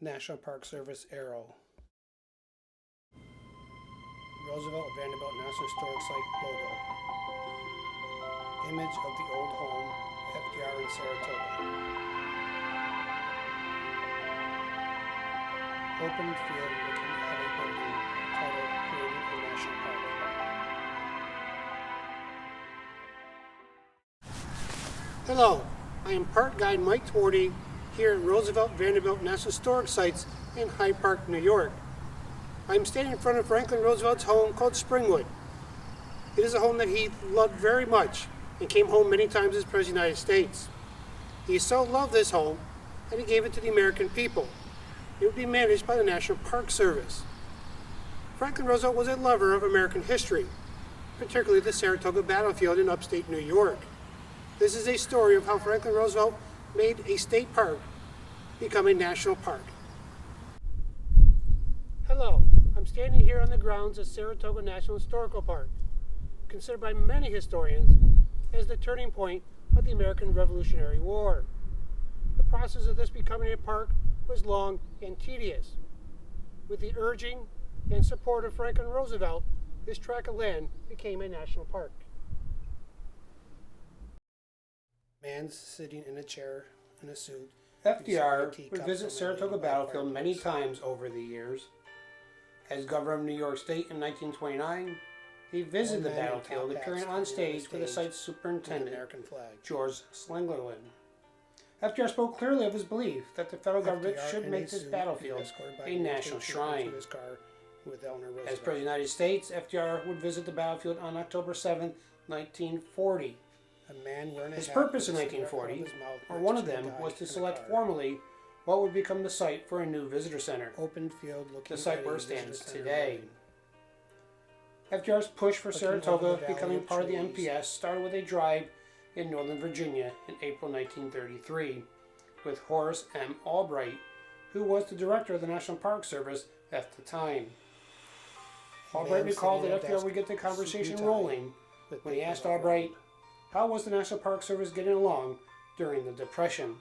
National Park Service arrow. Roosevelt Vanderbilt National Historic Site logo. Image of the old home, FDR in Saratoga. Open field looking at a building titled Creating a National Park. Hello, I am Park Guide Mike Twardy here at Roosevelt Vanderbilt National Historic Sites in Hyde Park, New York. I am standing in front of Franklin Roosevelt's home called Springwood. It is a home that he loved very much and came home many times as President of the United States. He so loved this home that he gave it to the American people. It would be managed by the National Park Service. Franklin Roosevelt was a lover of American history, particularly the Saratoga battlefield in upstate New York. This is a story of how Franklin Roosevelt made a state park become a national park. Hello, I'm standing here on the grounds of Saratoga National Historical Park, considered by many historians as the turning point of the American Revolutionary War. The process of this becoming a park was long and tedious. With the urging and support of Franklin Roosevelt, this tract of land became a national park. Man sitting in a chair in a suit. FDR would visit Saratoga battlefield many times over the years. As governor of New York State in 1929, he visited the battlefield, appearing on stage with the site's superintendent, George Slingerland. FDR spoke clearly of his belief that the federal government should make this battlefield a national shrine. As President of the United States, FDR would visit the battlefield on October 7, 1940. His purpose in 1940, or one of them, was to select formally what would become the site for a new visitor center, the site where it stands today. FDR's push for Saratoga becoming part of the NPS started with a drive in Northern Virginia in April 1933 with Horace M. Albright, who was the director of the National Park Service at the time. Albright recalled that FDR would get the conversation rolling when he asked Albright, how was the National Park Service getting along during the Depression?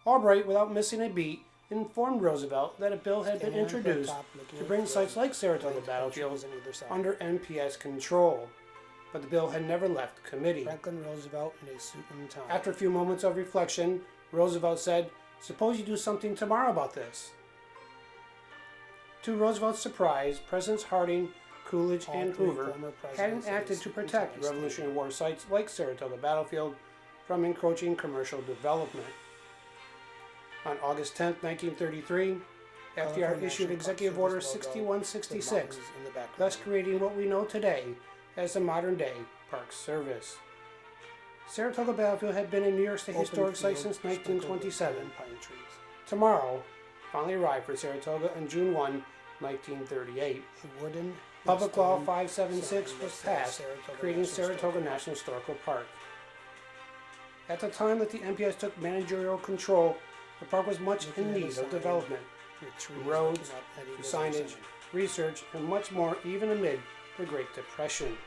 Albright, without missing a beat, informed Roosevelt that a bill had been introduced to bring sites like Saratoga battlefield under NPS control, but the bill had never left committee. Franklin Roosevelt in a suit and tie. After a few moments of reflection, Roosevelt said, "Suppose you do something tomorrow about this." To Roosevelt's surprise, Presidents Harding, Coolidge, and Hoover hadn't acted to protect Revolutionary War sites like Saratoga battlefield from encroaching commercial development. On August 10, 1933, FDR issued Executive Order 6166, thus creating what we know today as the modern-day Park Service. Saratoga battlefield had been a New York State historic site since 1927. Tomorrow finally arrived for Saratoga on June 1, 1938. Public Law 576 was passed, creating Saratoga National Historical Park. At the time that the NPS took managerial control, the park was much in need of development, from roads to signage, research, and much more, even amid the Great Depression.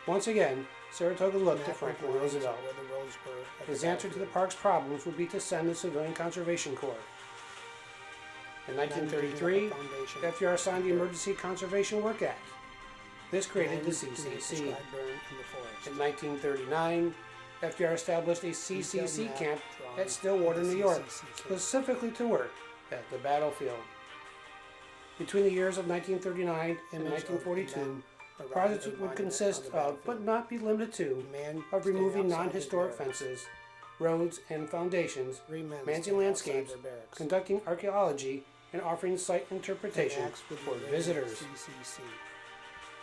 Once again, Saratoga looked to Franklin Roosevelt. His answer to the park's problems would be to send the Civilian Conservation Corps. In 1933, FDR signed the Emergency Conservation Work Act. This created the CCC. In 1939, FDR established a CCC camp at Stillwater, New York, specifically to work at the battlefield. Between the years of 1939 and 1942, projects would consist of, but not be limited to, of removing non-historic fences, roads and foundations, managing landscapes, conducting archaeology, and offering site interpretation for visitors.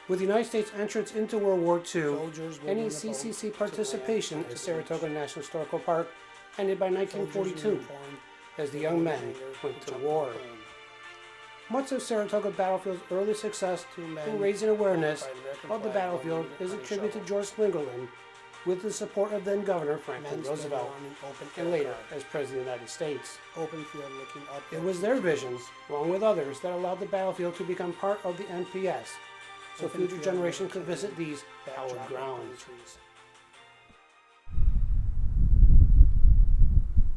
With the United States entrance into World War II, any CCC participation at Saratoga National Historical Park ended by 1942, as the young men went to war. Much of Saratoga battlefield's early success in raising awareness of the battlefield is attributed to George Slingerland, with the support of then-Governor Franklin Roosevelt, and later as President of the United States. It was their visions, along with others, that allowed the battlefield to become part of the NPS, so future generations could visit these hallowed grounds.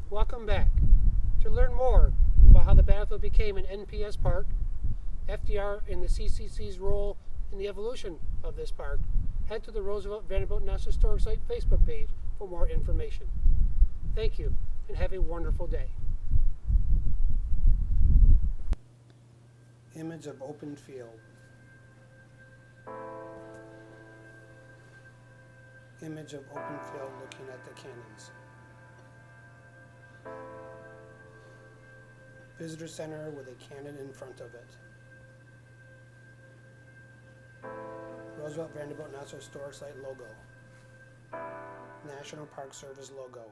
Welcome back. To learn more more about how the battlefield became an NPS park, FDR and the CCC's role in the evolution of this park, head to the Roosevelt Vanderbilt National Historic Site Facebook page for more information. Thank you, and have a wonderful day. Image of open field. Image of open field looking at the cannons. Visitor center with a cannon in front of it. Roosevelt Vanderbilt National Historic Site logo. National Park Service logo.